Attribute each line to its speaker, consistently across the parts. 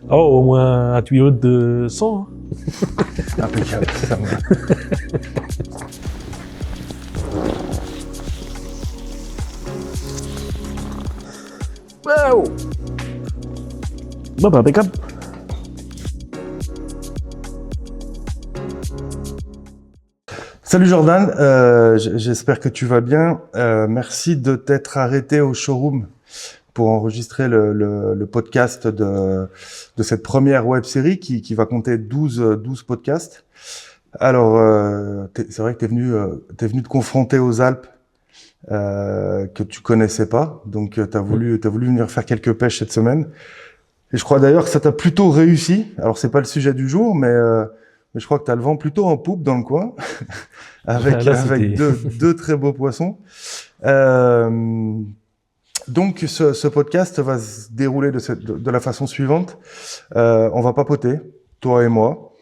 Speaker 1: Oh, au moins un tuyau de 100. Hein.
Speaker 2: Impeccable, ça me va.
Speaker 1: Wow. Bah, impeccable.
Speaker 2: Salut Jordan, j'espère que tu vas bien. Merci de t'être arrêté au showroom pour enregistrer le podcast de cette première web-série qui va compter 12 podcasts. Alors, c'est vrai que t'es venu te confronter aux Alpes que tu connaissais pas, donc t'as voulu venir faire quelques pêches cette semaine. Et je crois d'ailleurs que ça t'a plutôt réussi. Alors c'est pas le sujet du jour, mais je crois que t'as le vent plutôt en poupe dans le coin, avec deux très beaux poissons. Donc ce podcast va se dérouler de la façon suivante. On va papoter, toi et moi.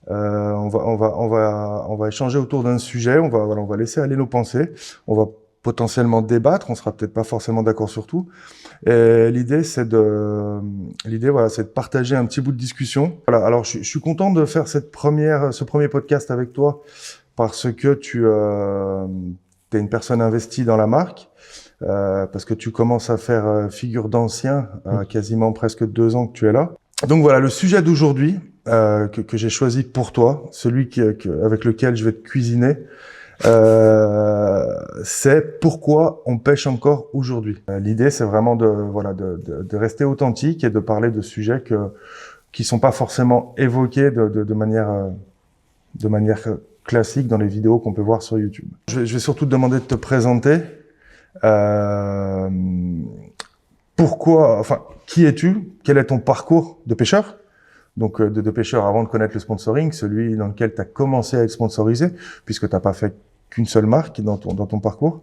Speaker 2: On va échanger autour d'un sujet. On va laisser aller nos pensées. On va potentiellement débattre. On sera peut-être pas forcément d'accord sur tout. Et l'idée, c'est de partager un petit bout de discussion. Voilà. Alors, je suis content de faire ce premier podcast avec toi parce que tu es une personne investie dans la marque, parce que tu commences à faire figure d'ancien, quasiment presque 2 ans que tu es là. Donc voilà, le sujet d'aujourd'hui que j'ai choisi pour toi, celui avec lequel je vais te cuisiner. C'est pourquoi on pêche encore aujourd'hui. L'idée, c'est vraiment de rester authentique et de parler de sujets qui sont pas forcément évoqués de manière classique dans les vidéos qu'on peut voir sur YouTube. Je vais surtout te demander de te présenter. Qui es-tu? Quel est ton parcours de pêcheur? Donc de pêcheur avant de connaître le sponsoring, celui dans lequel tu as commencé à être sponsorisé, puisque tu n'as pas fait qu'une seule marque dans ton parcours.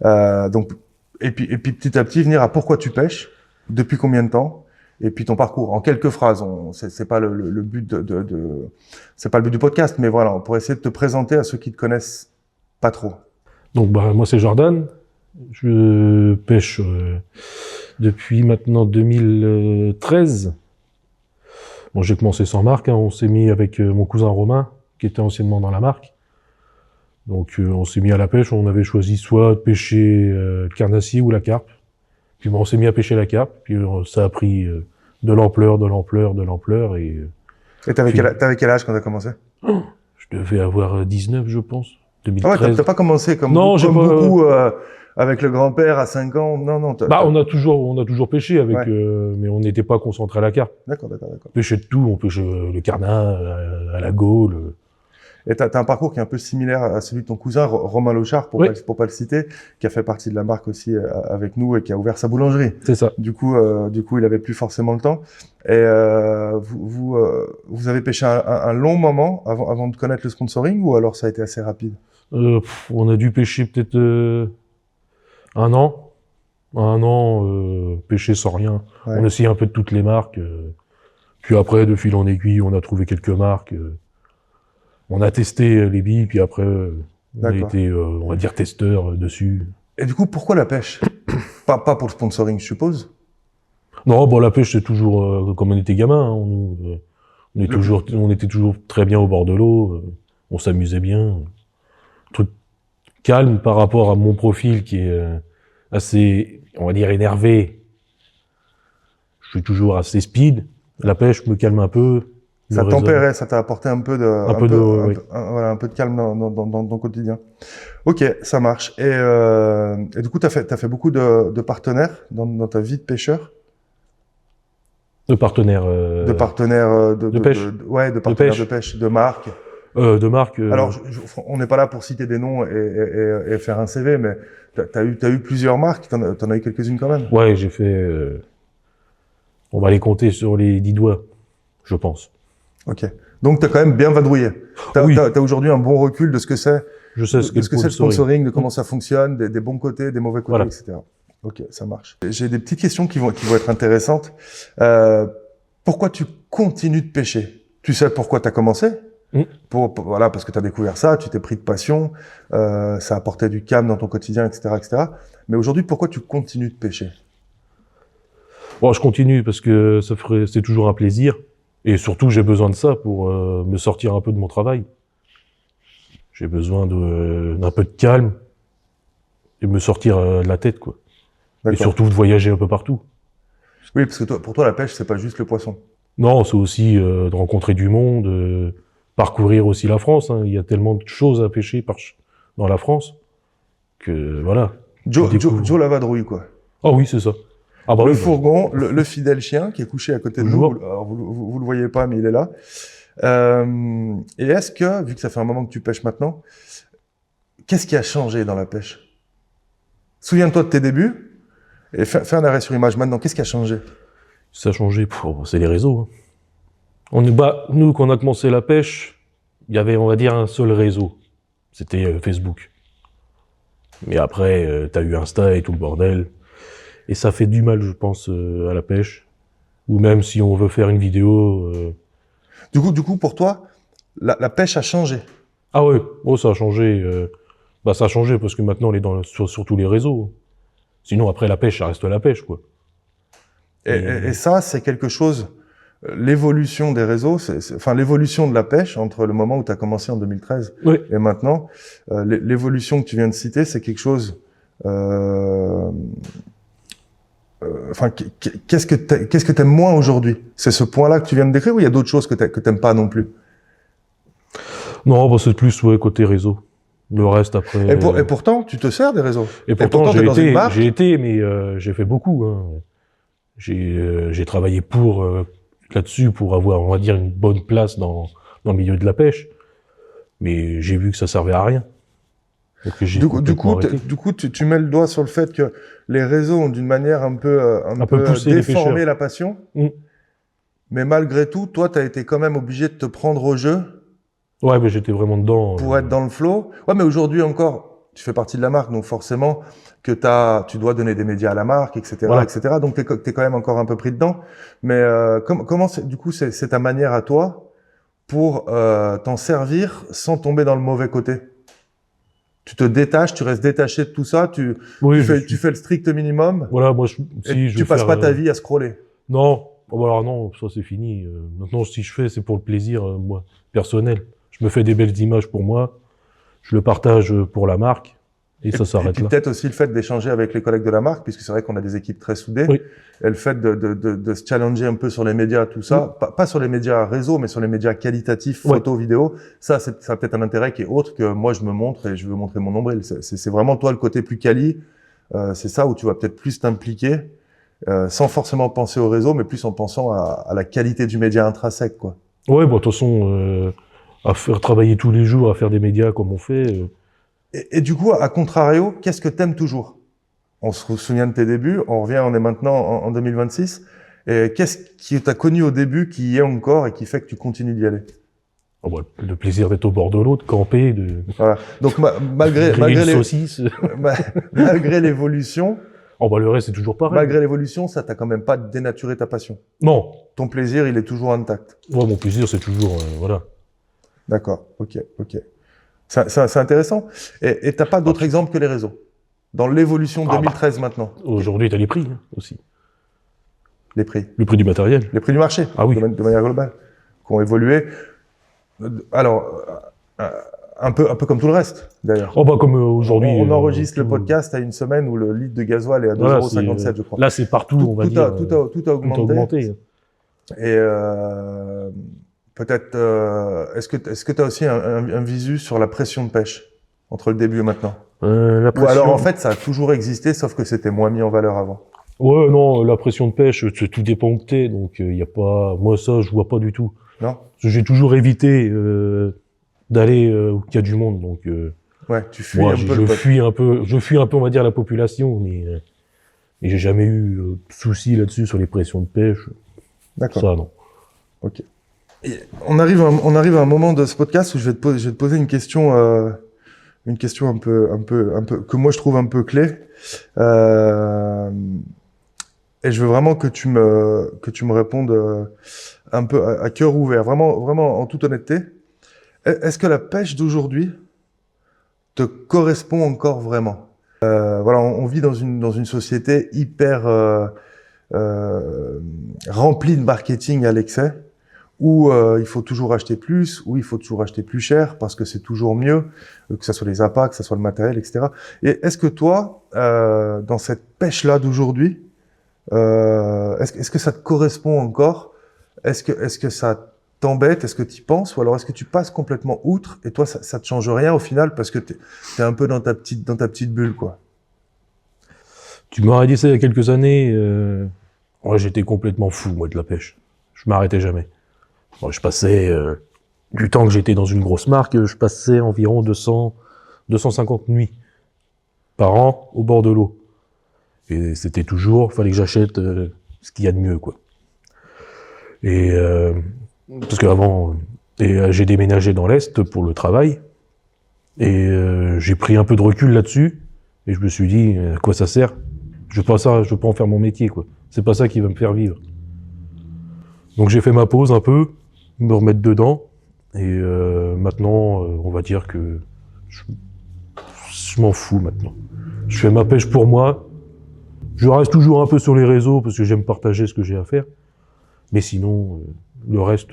Speaker 2: Et puis petit à petit venir à pourquoi tu pêches, depuis combien de temps, et puis ton parcours en quelques phrases. C'est pas le but c'est pas le but du podcast, mais voilà, pour essayer de te présenter à ceux qui te connaissent pas trop.
Speaker 1: Donc moi c'est Jordan. Je pêche depuis maintenant 2013. Bon, j'ai commencé sans marque, hein. On s'est mis avec mon cousin Romain, qui était anciennement dans la marque. Donc on s'est mis à la pêche, on avait choisi soit de pêcher le carnassier ou la carpe. Puis on s'est mis à pêcher la carpe, puis ça a pris de l'ampleur.
Speaker 2: Et t'avais quel âge quand t'as commencé?
Speaker 1: Je devais avoir 19, je pense, 2013.
Speaker 2: Ah ouais, t'as pas commencé comme beaucoup avec le grand-père à 5 ans? Non.
Speaker 1: On a toujours pêché avec, mais on n'était pas concentré à la carpe.
Speaker 2: D'accord.
Speaker 1: On pêchait de tout, on pêchait le carnin, à la gaule.
Speaker 2: Et t'as un parcours qui est un peu similaire à celui de ton cousin, Romain Lochard, pour pas le citer, qui a fait partie de la marque aussi avec nous et qui a ouvert sa boulangerie.
Speaker 1: C'est ça.
Speaker 2: Du coup, il avait plus forcément le temps. Et vous avez pêché un long moment avant de connaître le sponsoring, ou alors ça a été assez rapide?
Speaker 1: On a dû pêcher peut-être 1 an. Pêcher sans rien. Ouais. On essayait un peu de toutes les marques. Puis après, de fil en aiguille, on a trouvé quelques marques. On a testé les billes, puis après, on a été, on va dire, testeur dessus.
Speaker 2: Et du coup, pourquoi la pêche? Pas pour le sponsoring, je suppose?
Speaker 1: Non, la pêche, c'est toujours comme on était gamin. Hein, on était toujours très bien au bord de l'eau. On s'amusait bien. Truc calme par rapport à mon profil qui est assez, on va dire, énervé. Je suis toujours assez speed. La pêche me calme un peu.
Speaker 2: Ça tempérait, ça t'a apporté un peu de calme dans ton quotidien. Ok, ça marche. Et du coup, t'as fait beaucoup de partenaires dans ta vie de pêcheur?
Speaker 1: De partenaires.
Speaker 2: De partenaires de pêche. De partenaires de pêche, de marque.
Speaker 1: De marque.
Speaker 2: Alors, on n'est pas là pour citer des noms et faire un CV, mais t'as eu plusieurs marques. T'en as eu quelques-unes quand même.
Speaker 1: Ouais, j'ai fait. On va les compter sur les 10 doigts, je pense.
Speaker 2: Ok. Donc t'as quand même bien vadrouillé. T'as aujourd'hui un bon recul de ce que c'est.
Speaker 1: Je sais ce que
Speaker 2: c'est le sponsoring, de comment ça fonctionne, des bons côtés, des mauvais côtés, etc. Ok, ça marche. J'ai des petites questions qui vont être intéressantes. Pourquoi tu continues de pêcher? Tu sais pourquoi t'as commencé? Voilà, parce que t'as découvert ça, tu t'es pris de passion, ça apportait du calme dans ton quotidien, etc., etc. Mais aujourd'hui, pourquoi tu continues de pêcher?
Speaker 1: Bon, je continue parce que c'est toujours un plaisir. Et surtout, j'ai besoin de ça pour me sortir un peu de mon travail. J'ai besoin d'un peu de calme et me sortir de la tête, quoi. Et
Speaker 2: D'accord.
Speaker 1: surtout de voyager un peu partout.
Speaker 2: Oui, parce que pour toi, la pêche, c'est pas juste le poisson.
Speaker 1: Non, c'est aussi de rencontrer du monde, parcourir aussi la France, hein. Il y a tellement de choses à pêcher dans la France que voilà.
Speaker 2: Joe la vadrouille, quoi.
Speaker 1: Ah oui, c'est ça. Ah bah
Speaker 2: Le
Speaker 1: oui,
Speaker 2: fourgon, le fidèle chien qui est couché à côté de nous.
Speaker 1: Toujours.
Speaker 2: Alors, vous le voyez pas, mais il est là. Et est-ce que, vu que ça fait un moment que tu pêches maintenant, qu'est-ce qui a changé dans la pêche? Souviens-toi de tes débuts et fais un arrêt sur image maintenant. Qu'est-ce qui a changé?
Speaker 1: ça a changé. C'est les réseaux, hein. Nous, quand on a commencé la pêche, il y avait, on va dire, un seul réseau. C'était Facebook. Mais après, t'as eu Insta et tout le bordel. Et ça fait du mal, je pense, à la pêche. Ou même si on veut faire une vidéo.
Speaker 2: Du coup, pour toi, la pêche a changé.
Speaker 1: Ah ouais, oh, ça a changé. Ça a changé parce que maintenant, on est sur tous les réseaux. Sinon, après, la pêche, ça reste la pêche, quoi.
Speaker 2: Et ça, c'est quelque chose. L'évolution des réseaux, enfin l'évolution de la pêche entre le moment où tu as commencé en 2013
Speaker 1: Oui.
Speaker 2: et maintenant, l'évolution que tu viens de citer, c'est quelque chose. Enfin, qu'est-ce que t'aimes moins aujourd'hui? C'est ce point-là que tu viens de décrire ou il y a d'autres choses que t'aimes pas non plus?
Speaker 1: Non, bah, c'est plus côté réseau. Le reste après.
Speaker 2: Et pourtant, tu te sers des réseaux.
Speaker 1: Et pourtant
Speaker 2: t'es dans une marque.
Speaker 1: j'ai été, mais j'ai fait beaucoup. Hein. J'ai travaillé là-dessus pour avoir, on va dire, une bonne place dans le milieu de la pêche. Mais j'ai vu que ça servait à rien. Donc j'ai
Speaker 2: Du
Speaker 1: complètement arrêté.
Speaker 2: coup, tu mets le doigt sur le fait que les réseaux ont d'une manière un peu
Speaker 1: poussé les
Speaker 2: déformé
Speaker 1: pêcheurs.
Speaker 2: la passion.
Speaker 1: Mm.
Speaker 2: Mais malgré tout, toi, tu as été quand même obligé de te prendre au jeu
Speaker 1: Ouais, mais j'étais vraiment dedans.
Speaker 2: pour être dans le flow. Ouais, mais aujourd'hui encore, tu fais partie de la marque, donc forcément que tu dois donner des médias à la marque, etc.,
Speaker 1: Voilà.
Speaker 2: etc. Donc t'es quand même encore un peu pris dedans. Mais comment du coup c'est ta manière à toi pour t'en servir sans tomber dans le mauvais côté? Tu te détaches, tu restes détaché de tout ça,
Speaker 1: Oui,
Speaker 2: tu fais le strict minimum.
Speaker 1: Voilà, moi,
Speaker 2: Et
Speaker 1: je
Speaker 2: tu
Speaker 1: vais
Speaker 2: passes
Speaker 1: faire,
Speaker 2: pas ta vie à scroller.
Speaker 1: Non, oh, bah alors non, ça c'est fini. Maintenant, si je fais, c'est pour le plaisir, moi, personnel. Je me fais des belles images pour moi, je le partage pour la marque, et ça
Speaker 2: Et
Speaker 1: s'arrête
Speaker 2: puis
Speaker 1: là.
Speaker 2: peut-être aussi le fait d'échanger avec les collègues de la marque, puisque c'est vrai qu'on a des équipes très soudées.
Speaker 1: Oui.
Speaker 2: Et le fait de se challenger un peu sur les médias, tout ça, pas sur les médias réseau, mais sur les médias qualitatifs,
Speaker 1: Ouais.
Speaker 2: photo, vidéo, ça a peut-être un intérêt qui est autre que moi je me montre et je veux montrer mon nombril. C'est vraiment toi le côté plus quali. C'est ça où tu vas peut-être plus t'impliquer, sans forcément penser au réseau, mais plus en pensant à la qualité du média intrinsèque, quoi.
Speaker 1: Ouais, bon, de toute façon, à faire travailler tous les jours, à faire des médias comme on fait.
Speaker 2: Et du coup, à contrario, qu'est-ce que t'aimes toujours? On se souvient de tes débuts, on est maintenant en 2026. Et qu'est-ce qui t'a connu au début, qui y est encore et qui fait que tu continues d'y aller?
Speaker 1: Oh, bah, le plaisir d'être au bord de l'eau, de camper,
Speaker 2: Voilà. Donc malgré
Speaker 1: griller une
Speaker 2: les,
Speaker 1: saucisse.
Speaker 2: malgré l'évolution,
Speaker 1: Oh bah le reste c'est toujours pareil.
Speaker 2: malgré l'évolution, ça t'a quand même pas dénaturé ta passion.
Speaker 1: Non,
Speaker 2: Ton plaisir, il est toujours intact.
Speaker 1: ouais, mon plaisir c'est toujours voilà.
Speaker 2: D'accord. Ok. C'est intéressant. Et t'as pas d'autres exemples que les réseaux dans l'évolution 2013 maintenant?
Speaker 1: Aujourd'hui t'as les prix hein, aussi.
Speaker 2: Les prix.
Speaker 1: Le prix du matériel.
Speaker 2: Les prix du marché,
Speaker 1: Ah oui.
Speaker 2: de manière globale, qui ont évolué. Alors, un peu comme tout le reste, d'ailleurs.
Speaker 1: Oh bah comme aujourd'hui.
Speaker 2: On enregistre le podcast à une semaine où le litre de gasoil est à 2,57 €, je crois.
Speaker 1: Là c'est partout, on va dire.
Speaker 2: Tout a augmenté. Et peut-être, est-ce que tu as aussi un visu sur la pression de pêche entre le début et maintenant?
Speaker 1: La pression...
Speaker 2: Ou alors en fait ça a toujours existé, sauf que c'était moins mis en valeur avant.
Speaker 1: Ouais, non, la pression de pêche, tout dépend où t'es, donc il y a pas, moi ça, je vois pas du tout.
Speaker 2: Non?
Speaker 1: Parce que j'ai toujours évité d'aller où il y a du monde, donc
Speaker 2: Ouais, tu fuis
Speaker 1: moi,
Speaker 2: un peu le
Speaker 1: je fuis un peu, on va dire, la population, mais j'ai jamais eu de soucis là-dessus sur les pressions de pêche.
Speaker 2: D'accord.
Speaker 1: Ça, non.
Speaker 2: Ok. Et on arrive à un moment de ce podcast où je vais te poser une question un peu que moi je trouve un peu clé. Et je veux vraiment que tu me répondes un peu à cœur ouvert, vraiment en toute honnêteté. Est-ce que la pêche d'aujourd'hui te correspond encore vraiment? Voilà, on vit dans une société hyper remplie de marketing à l'excès, où il faut toujours acheter plus, où il faut toujours acheter plus cher parce que c'est toujours mieux, que ça soit les appâts, que ça soit le matériel, etc. Et est-ce que toi, dans cette pêche-là d'aujourd'hui, est-ce que ça te correspond encore? Est-ce que ça t'embête? Est-ce que tu y penses? Ou alors est-ce que tu passes complètement outre et toi, ça te change rien au final parce que t'es un peu dans ta petite bulle, quoi?
Speaker 1: Tu m'aurais dit ça il y a quelques années, ouais, j'étais complètement fou, moi, de la pêche. Je m'arrêtais jamais. Bon, je passais, du temps que j'étais dans une grosse marque, je passais environ 250 nuits par an au bord de l'eau. Et c'était toujours, fallait que j'achète ce qu'il y a de mieux, quoi. Et parce qu'avant, j'ai déménagé dans l'Est pour le travail, et j'ai pris un peu de recul là-dessus, et je me suis dit, à quoi ça sert? Je veux pas en faire mon métier, quoi. C'est pas ça qui va me faire vivre. Donc j'ai fait ma pause un peu, me remettre dedans, et maintenant, on va dire que je m'en fous maintenant. Je fais ma pêche pour moi. Je reste toujours un peu sur les réseaux parce que j'aime partager ce que j'ai à faire. Mais sinon, le reste.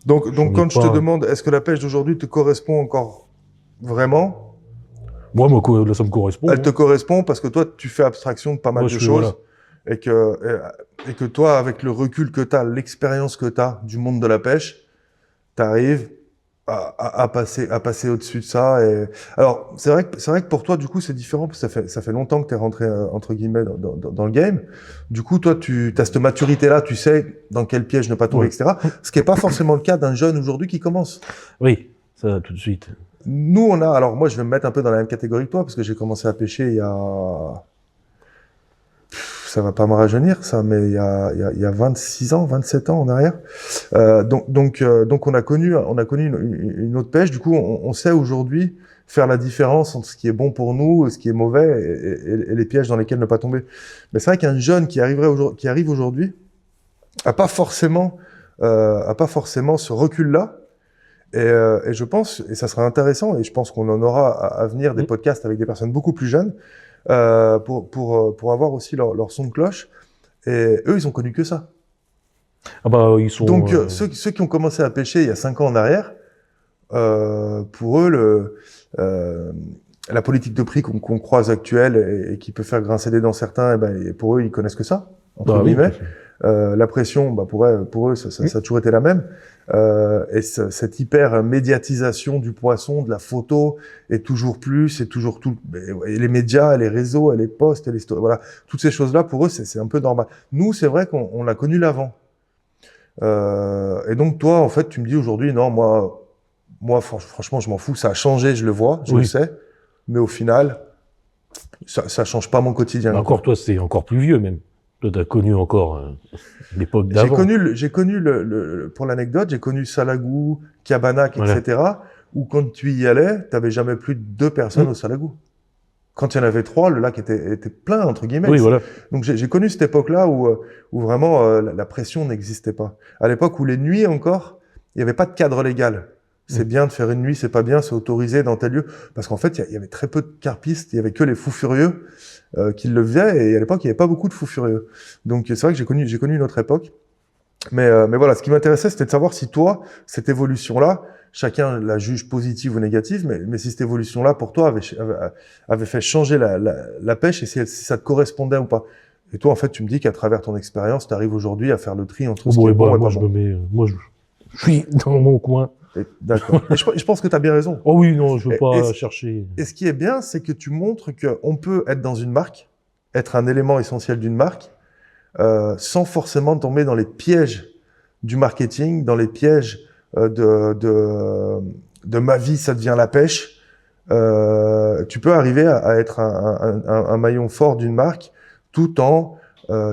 Speaker 2: Donc quand je te demande, est-ce que la pêche d'aujourd'hui te correspond encore vraiment?
Speaker 1: Moi, là, ça me correspond.
Speaker 2: Elle te correspond parce que toi, tu fais abstraction de pas mal de choses. Voilà. Et que toi, avec le recul que tu as, l'expérience que tu as du monde de la pêche, tu arrives à passer au-dessus de ça. Et... Alors, c'est vrai que pour toi, du coup, c'est différent parce que ça fait longtemps que tu es rentré, entre guillemets, dans le game. Du coup, toi, tu as cette maturité-là, tu sais dans quel piège ne pas tomber, etc. Ce qui n'est pas forcément le cas d'un jeune aujourd'hui qui commence.
Speaker 1: Oui, ça, tout de suite.
Speaker 2: Nous, alors moi, je vais me mettre un peu dans la même catégorie que toi parce que j'ai commencé à pêcher il y a... ça va pas me rajeunir, ça, mais il y a 26 ans, 27 ans en arrière. Donc on a connu une autre pêche. Du coup, on sait aujourd'hui faire la différence entre ce qui est bon pour nous et ce qui est mauvais et les pièges dans lesquels ne pas tomber. Mais c'est vrai qu'un jeune qui arrive aujourd'hui a pas forcément ce recul-là. Et je pense, et ça sera intéressant, et je pense qu'on en aura à venir des podcasts avec des personnes beaucoup plus jeunes, pour avoir aussi leur son de cloche. Et eux, ils ont connu que ça.
Speaker 1: Ah bah, ils sont.
Speaker 2: Donc, ceux qui ont commencé à pêcher il y a 5 ans en arrière, pour eux, la politique de prix qu'on croise actuelle et qui peut faire grincer des dents certains, et pour eux, ils connaissent que ça, entre guillemets. Oui. La pression, pour eux, ça a toujours été la même. Et cette hyper médiatisation du poisson, de la photo, et toujours plus, et toujours tout, et les médias, les réseaux, et les posts, et les stories, voilà, toutes ces choses-là, pour eux, c'est un peu normal. Nous, c'est vrai qu'on l'a connu l'avant. Et donc, toi, en fait, tu me dis aujourd'hui, non, moi, franchement, je m'en fous, ça a changé, je le vois, je le sais, mais au final, ça change pas mon quotidien.
Speaker 1: Encore toi, c'est encore plus vieux, même. Toi, t'as connu encore l'époque d'avant.
Speaker 2: J'ai connu pour l'anecdote, j'ai connu Salagou, Cabanac, etc. Où quand tu y allais, t'avais jamais plus de 2 personnes au Salagou. Quand il y en avait 3, le lac était plein, entre guillemets.
Speaker 1: Oui, voilà.
Speaker 2: Donc j'ai connu cette époque-là où vraiment la pression n'existait pas. À l'époque où les nuits encore, il n'y avait pas de cadre légal. C'est bien de faire une nuit, c'est pas bien, c'est autorisé dans tel lieu. Parce qu'en fait, il y avait très peu de carpistes, il y avait que les fous furieux qui le faisaient, et à l'époque, il n'y avait pas beaucoup de fous furieux. Donc c'est vrai que j'ai connu une autre époque. Mais voilà, ce qui m'intéressait, c'était de savoir si toi, cette évolution-là, chacun la juge positive ou négative, mais si cette évolution-là, pour toi, avait fait changer la pêche, et si ça te correspondait ou pas. Et toi, en fait, tu me dis qu'à travers ton expérience, tu arrives aujourd'hui à faire le tri entre ce qui est bon et pas bon.
Speaker 1: Moi, je suis dans mon coin.
Speaker 2: D'accord. Et je pense que tu as bien raison.
Speaker 1: Oh oui, non, je veux pas chercher.
Speaker 2: Et ce qui est bien, c'est que tu montres qu'on peut être dans une marque, être un élément essentiel d'une marque, sans forcément tomber dans les pièges du marketing, dans les pièges de ma vie, ça devient la pêche. Tu peux arriver à être un maillon fort d'une marque tout en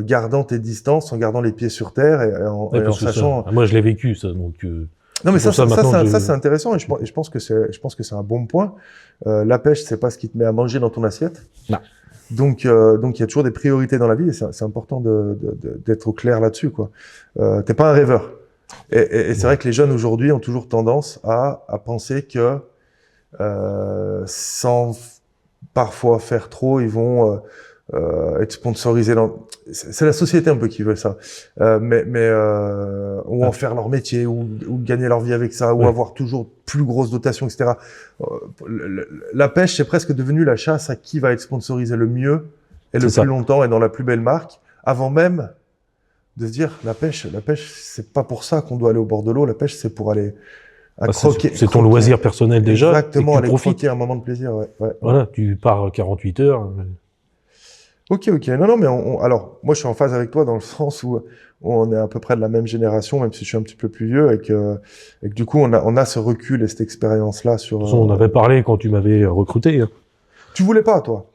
Speaker 2: gardant tes distances, en gardant les pieds sur terre et en sachant...
Speaker 1: Moi, je l'ai vécu, ça, donc...
Speaker 2: Non, mais ça c'est intéressant et je pense que c'est un bon point. La pêche, c'est pas ce qui te met à manger dans ton assiette.
Speaker 1: Non.
Speaker 2: Donc il y a toujours des priorités dans la vie et c'est important d'être au clair là-dessus, quoi. T'es pas un rêveur. Et c'est vrai que les jeunes aujourd'hui ont toujours tendance à penser que sans parfois faire trop, ils vont être sponsorisé c'est la société un peu qui veut ça, ou en faire leur métier, ou gagner leur vie avec ça, ou avoir toujours plus grosse dotation, etc. La pêche, c'est presque devenu la chasse à qui va être sponsorisé le mieux et le plus longtemps et dans la plus belle marque, avant même de se dire la pêche, c'est pas pour ça qu'on doit aller au bord de l'eau. La pêche, c'est pour aller croquer.
Speaker 1: C'est ton loisir personnel déjà.
Speaker 2: Exactement, aller croquer un moment de plaisir.
Speaker 1: Voilà, tu pars 48 heures.
Speaker 2: Ok. Non, mais alors, moi, je suis en phase avec toi dans le sens où on est à peu près de la même génération, même si je suis un petit peu plus vieux, et que du coup, on a ce recul et cette expérience-là sur.
Speaker 1: De toute façon, on avait parlé quand tu m'avais recruté. Hein.
Speaker 2: Tu voulais pas, toi.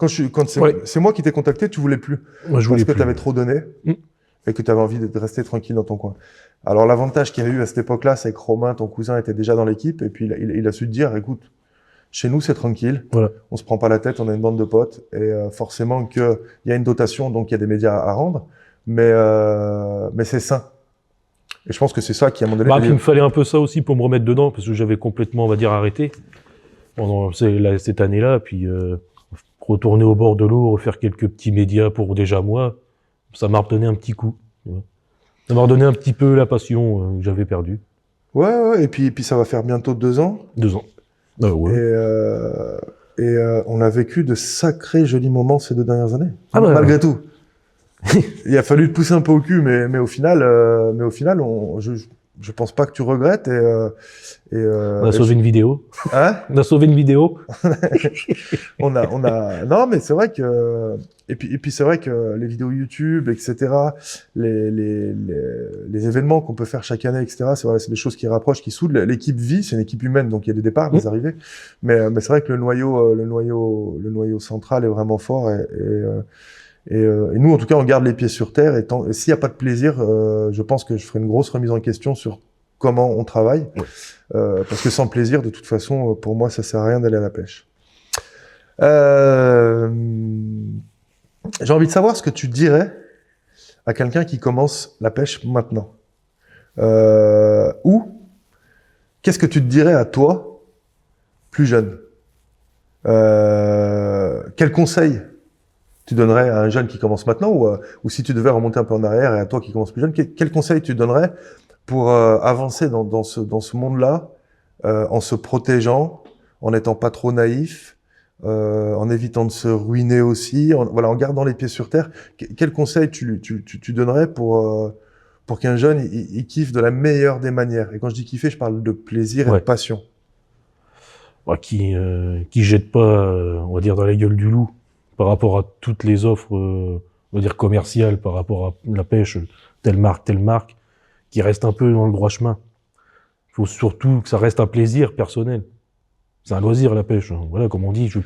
Speaker 2: C'est moi qui t'ai contacté, tu voulais plus.
Speaker 1: Moi, je voulais
Speaker 2: parce que tu avais trop donné et que tu avais envie de rester tranquille dans ton coin. Alors, l'avantage qu'il y a eu à cette époque-là, c'est que Romain, ton cousin, était déjà dans l'équipe, et puis il a su te dire, écoute, chez nous, c'est tranquille.
Speaker 1: Voilà.
Speaker 2: On se prend pas la tête, on a une bande de potes, et forcément qu'il y a une dotation, donc il y a des médias à rendre, mais c'est sain. Et je pense que c'est ça qui, à un moment donné...
Speaker 1: il me fallait un peu ça aussi pour me remettre dedans, parce que j'avais complètement, on va dire, arrêté pendant cette année-là, puis retourner au bord de l'eau, refaire quelques petits médias pour déjà moi, ça m'a redonné un petit coup. Ça m'a redonné un petit peu la passion que j'avais perdue.
Speaker 2: Ouais, et puis ça va faire bientôt 2 ans.
Speaker 1: 2 ans. Ouais.
Speaker 2: Et on a vécu de sacrés jolis moments ces 2 dernières années.
Speaker 1: Malgré
Speaker 2: tout. Il a fallu te pousser un peu au cul, mais au final, je pense pas que tu regrettes.
Speaker 1: On a sauvé une vidéo.
Speaker 2: Hein?
Speaker 1: On a sauvé une vidéo.
Speaker 2: Non, mais c'est vrai que, et puis c'est vrai que les vidéos YouTube, etc., les événements qu'on peut faire chaque année, etc., c'est des choses qui rapprochent, qui soudent. L'équipe vit, c'est une équipe humaine, donc il y a des départs, des arrivées. Mais c'est vrai que le noyau central est vraiment fort et nous, en tout cas, on garde les pieds sur terre. Et s'il n'y a pas de plaisir, je pense que je ferai une grosse remise en question sur comment on travaille. Parce que sans plaisir, de toute façon, pour moi, ça sert à rien d'aller à la pêche. J'ai envie de savoir ce que tu dirais à quelqu'un qui commence la pêche maintenant. Ou qu'est-ce que tu te dirais à toi, plus jeune? Quel conseil tu donnerais à un jeune qui commence maintenant, ou si tu devais remonter un peu en arrière et à toi qui commence plus jeune, quel conseil tu donnerais pour avancer dans ce monde-là, en se protégeant, en n'étant pas trop naïf, en évitant de se ruiner aussi, en gardant les pieds sur terre? Quel conseil tu donnerais pour qu'un jeune il kiffe de la meilleure des manières? Et quand je dis kiffer, je parle de plaisir et de passion.
Speaker 1: Qui jette pas, on va dire, dans la gueule du loup par rapport à toutes les offres, on va dire, commerciales, par rapport à la pêche, telle marque, qui reste un peu dans le droit chemin. Il faut surtout que ça reste un plaisir personnel. C'est un loisir, la pêche. Voilà, comme on dit, si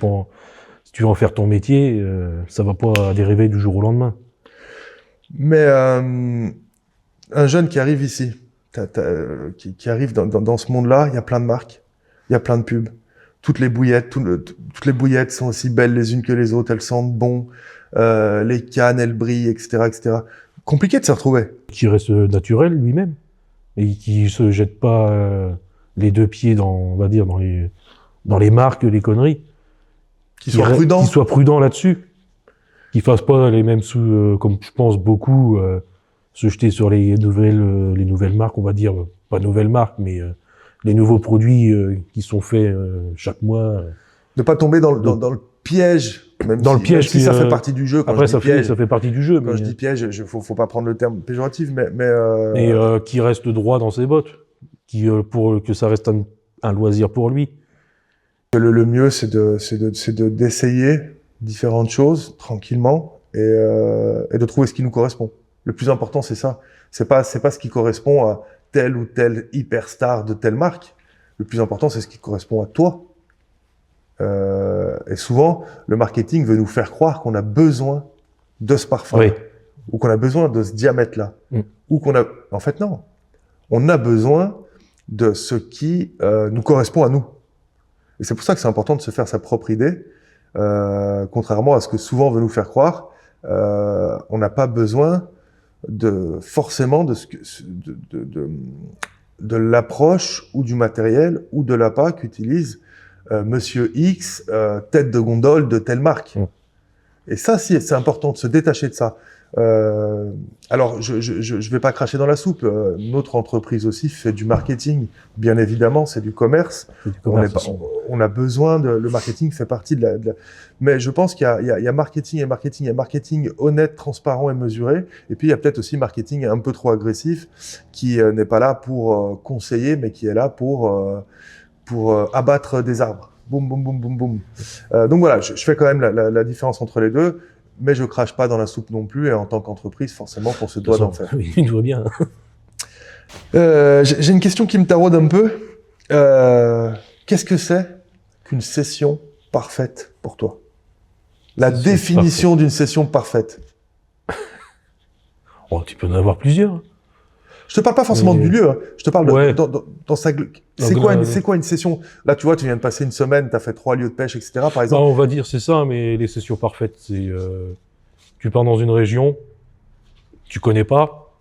Speaker 1: tu veux en faire ton métier, ça va pas dériver du jour au lendemain.
Speaker 2: Mais un jeune qui arrive ici, qui arrive dans ce monde-là, il y a plein de marques, il y a plein de pubs. Toutes les bouillettes sont aussi belles les unes que les autres, elles sentent bon, les cannes, elles brillent, etc. Compliqué de se retrouver.
Speaker 1: Qui reste naturel lui-même et qui se jette pas les 2 pieds on va dire, dans les marques, les conneries.
Speaker 2: Qui soit
Speaker 1: prudent là-dessus. Qui fasse pas les mêmes comme je pense beaucoup, se jeter sur les nouvelles marques, on va dire, pas nouvelles marques, mais les nouveaux produits qui sont faits chaque mois.
Speaker 2: Ne pas tomber dans le piège. Même si ça fait partie du jeu.
Speaker 1: Après, ça fait partie du jeu.
Speaker 2: Quand je dis piège, faut pas prendre le terme péjoratif, mais
Speaker 1: qui reste droit dans ses bottes, pour que ça reste un loisir pour lui.
Speaker 2: Le mieux, c'est d'essayer différentes choses tranquillement et de trouver ce qui nous correspond. Le plus important, c'est ça. C'est pas ce qui correspond à telle ou telle hyperstar de telle marque. Le plus important, c'est ce qui correspond à toi. Et souvent, le marketing veut nous faire croire qu'on a besoin de ce parfum, ou qu'on a besoin de ce diamètre-là, ou en fait, non. On a besoin de ce qui nous correspond à nous. Et c'est pour ça que c'est important de se faire sa propre idée, contrairement à ce que souvent on veut nous faire croire. On n'a pas besoin forcément de l'approche ou du matériel ou de l'appât qu'utilise Monsieur X, tête de gondole de telle marque. Et ça, c'est important de se détacher de ça. Alors, je vais pas cracher dans la soupe. Notre entreprise aussi fait du marketing. Bien évidemment, c'est du commerce. On a besoin le marketing fait partie mais je pense qu'il y a marketing et marketing. Il y a marketing honnête, transparent et mesuré. Et puis, il y a peut-être aussi marketing un peu trop agressif qui n'est pas là pour conseiller, mais qui est là pour abattre des arbres. Boum, boum, boum, boum, boum. Donc voilà, je fais quand même la différence entre les deux. Mais je crache pas dans la soupe non plus, et en tant qu'entreprise, forcément, qu'on se doit d'en faire.
Speaker 1: Oui, je vois bien.
Speaker 2: J'ai une question qui me taraude un peu. Qu'est-ce que c'est qu'une session parfaite pour toi? La définition d'une session parfaite.
Speaker 1: Oh, tu peux en avoir plusieurs.
Speaker 2: Je te parle pas forcément du lieu, hein. Je te parle dans sa... C'est quoi une session? Là, tu vois, tu viens de passer une semaine, tu as fait 3 lieux de pêche, etc. par exemple.
Speaker 1: Non, on va dire c'est ça, mais les sessions parfaites, c'est... tu pars dans une région, tu connais pas.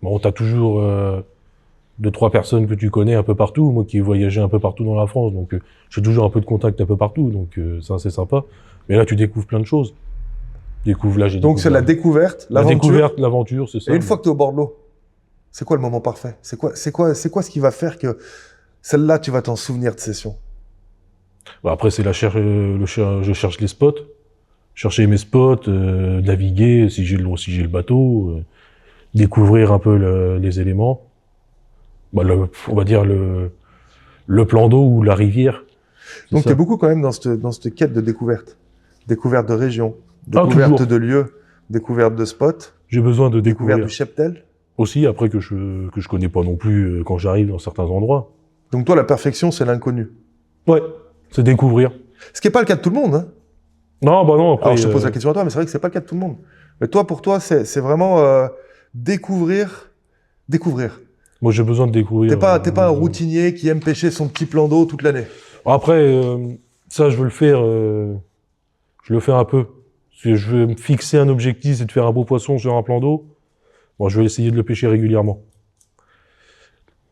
Speaker 1: Bon, tu as toujours 2-3 personnes que tu connais un peu partout. Moi qui ai voyagé un peu partout dans la France, donc j'ai toujours un peu de contact un peu partout, donc ça, c'est sympa. Mais là, tu découvres plein de choses. Donc
Speaker 2: c'est la découverte, l'aventure.
Speaker 1: La découverte, l'aventure, c'est ça.
Speaker 2: Et une fois que tu es au bord de l'eau, c'est quoi le moment parfait? C'est quoi ce qui va faire que celle-là, tu vas t'en souvenir de session?
Speaker 1: Bah après, c'est je cherche les spots, chercher mes spots, naviguer si j'ai le bateau, découvrir un peu les éléments. Bah, on va dire le plan d'eau ou la rivière.
Speaker 2: Donc tu es beaucoup quand même dans cette quête de découverte de région, découverte de lieux, découverte de spots.
Speaker 1: J'ai besoin de découvrir.
Speaker 2: Découverte du cheptel.
Speaker 1: Aussi, après que je connais pas non plus quand j'arrive dans certains endroits.
Speaker 2: Donc toi, la perfection, c'est l'inconnu.
Speaker 1: Ouais, c'est découvrir.
Speaker 2: Ce qui est pas le cas de tout le monde, hein.
Speaker 1: Non, bah non. Après,
Speaker 2: alors je te pose la question à toi, mais c'est vrai que c'est pas le cas de tout le monde. Mais toi, pour toi, c'est vraiment découvrir.
Speaker 1: Moi, j'ai besoin de découvrir.
Speaker 2: T'es pas un routinier qui aime pêcher son petit plan d'eau toute l'année.
Speaker 1: Après, ça, je veux le faire. Je le fais un peu. Si je veux me fixer un objectif, c'est de faire un beau poisson sur un plan d'eau. Bon, je vais essayer de le pêcher régulièrement.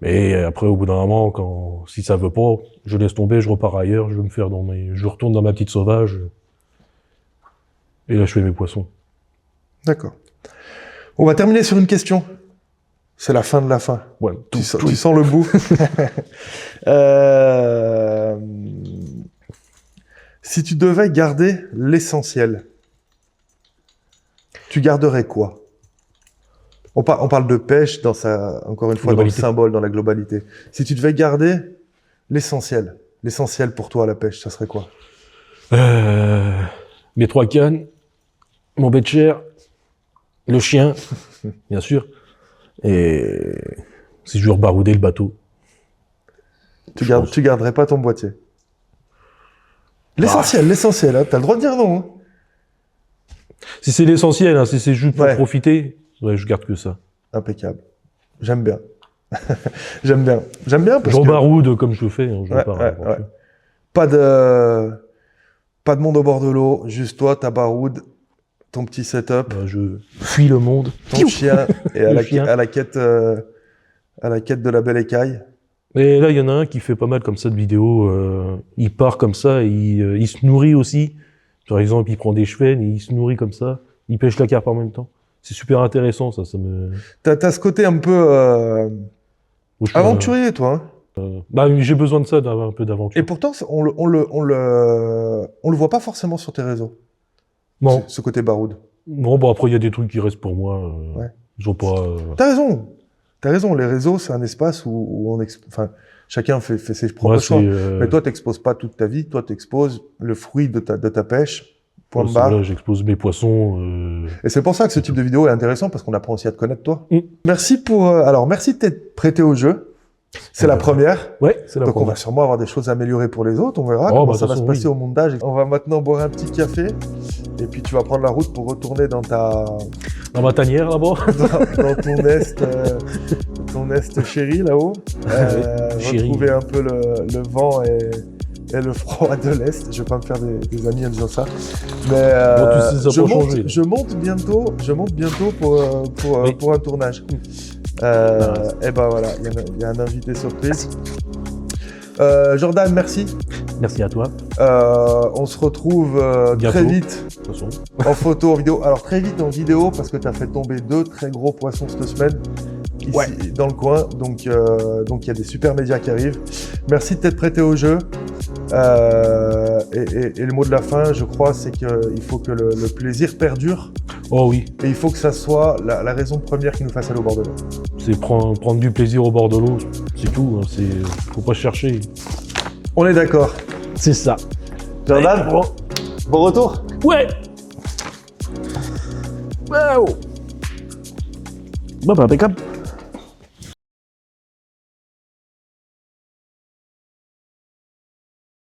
Speaker 1: Mais après, au bout d'un moment, si ça veut pas, je laisse tomber, je repars ailleurs, je retourne dans ma petite sauvage. Et là, je fais mes poissons.
Speaker 2: D'accord. On va terminer sur une question. C'est la fin de la fin.
Speaker 1: Ouais,
Speaker 2: tu sens le bout. Si tu devais garder l'essentiel, tu garderais quoi? On parle de pêche encore une fois, dans le symbole, dans la globalité. Si tu devais garder l'essentiel pour toi à la pêche, ça serait quoi?
Speaker 1: Mes 3 cannes, mon bec de chair, le chien, bien sûr, et si je veux rebarouder le bateau.
Speaker 2: Tu garderais pas ton boîtier? L'essentiel, hein, t'as le droit de dire non. Hein.
Speaker 1: Si c'est l'essentiel, hein, si c'est juste pour profiter, ouais, je garde que ça.
Speaker 2: Impeccable. J'aime bien. J'aime bien parce
Speaker 1: je rebaroude comme je le fais. Hein,
Speaker 2: Pas de monde au bord de l'eau, juste toi, ta baroude, ton petit setup.
Speaker 1: Je fuis le monde.
Speaker 2: Ton chien et à la quête de la belle écaille.
Speaker 1: Et là, il y en a un qui fait pas mal comme ça de vidéos. Il part comme ça, et il se nourrit aussi. Par exemple, il prend des chevennes, il se nourrit comme ça. Il pêche la carpe en même temps. C'est super intéressant, ça me...
Speaker 2: T'as ce côté un peu aventurier, toi. Hein.
Speaker 1: J'ai besoin de ça, d'avoir un peu d'aventure.
Speaker 2: Et pourtant, on le voit pas forcément sur tes réseaux.
Speaker 1: Non.
Speaker 2: Ce côté baroude.
Speaker 1: Non, bon, après, il y a des trucs qui restent pour moi. Ils ont pas...
Speaker 2: T'as raison. Les réseaux, c'est un espace où chacun fait ses propres choix. Mais toi, t'exposes pas toute ta vie. Toi, t'exposes le fruit de ta pêche. Point de barre.
Speaker 1: Là, j'expose mes poissons.
Speaker 2: Et c'est pour ça que ce type de vidéo est intéressant, parce qu'on apprend aussi à te connaître, toi. Merci merci de t'être prêté au jeu. C'est la première.
Speaker 1: Ouais, c'est la première.
Speaker 2: Donc on va sûrement avoir des choses à améliorer pour les autres. On verra comment ça va se passer au montage. On va maintenant boire un petit café. Et puis tu vas prendre la route pour retourner dans
Speaker 1: ma tanière là-bas.
Speaker 2: dans ton est chéri là-haut. Retrouver un peu le vent et le froid de l'Est. Je vais pas me faire des amis en disant ça. Mais je monte bientôt pour un tournage. Et ben voilà, il y a un invité surprise. Jordan, merci.
Speaker 1: Merci à toi.
Speaker 2: On se retrouve
Speaker 1: Bientôt.
Speaker 2: très vite
Speaker 1: De toute façon.
Speaker 2: en photo, en vidéo. Alors très vite en vidéo parce que tu as fait tomber 2 très gros poissons cette semaine ici
Speaker 1: Ouais.
Speaker 2: dans le coin. Donc il y a des super médias qui arrivent. Merci de t'être prêté au jeu. Et le mot de la fin, je crois, c'est qu'il faut que le plaisir perdure
Speaker 1: Oh oui,
Speaker 2: et il faut que ça soit la raison première qui nous fasse aller au bord de l'eau.
Speaker 1: c'est prendre du plaisir au bord de l'eau, c'est tout. Hein, faut pas chercher.
Speaker 2: On est d'accord.
Speaker 1: C'est ça.
Speaker 2: Jordan, bon retour.
Speaker 1: Ouais. Wow. Bah, impeccable.